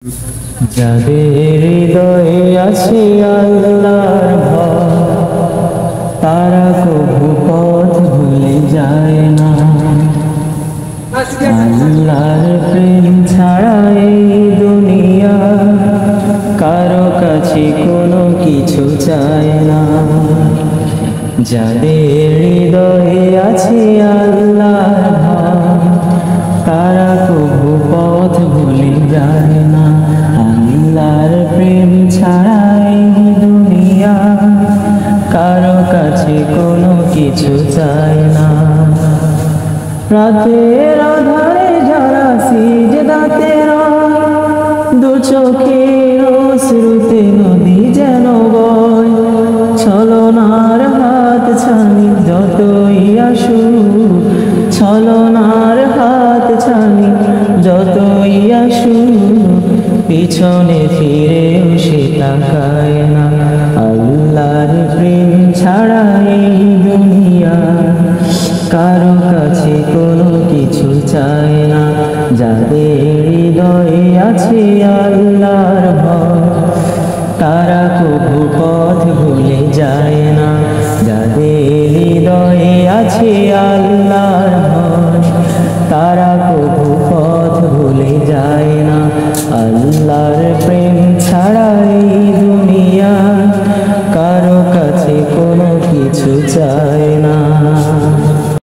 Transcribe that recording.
যাদের হৃদয়ে আছে আল্লাহর ভয়, তারা কভু পথ ভুলে যায় না। আল্লাহর প্রেম ছাড়া এই দুনিয়া কারো কাছে কোনো কিছু চায় না। যাদের হৃদয়ে আছে আল্লাহর ভয়, তারা কভু পথ ভুলে যায় না। আল্লাহর প্রেম ছাড়া এই দুনিয়া কারো কাছে কোনো কিছু চায় না। রাতের আধারে যারা সিজদাতে রয়, দু চোখের অশ্রুতে নদী যেন বয়। ছলনার হাত ছানি যতই আসুক, ছলনার হাত ছানি যতই আসুক, পিছনে ফিরেও সে তাকায় না। আল্লাহর প্রেম ছাড়া এই দুনিয়া কারো কাছে কোনো কিছু চায় না। যাদের হৃদয়ে আছে আল্লাহর ভয়, তারা কভু পথ ভুলে যায় না। যাদের হৃদয়ে আছে আল্লাহর ভয়, তারা কভু পথ ভুলে যায় না। আল্লাহর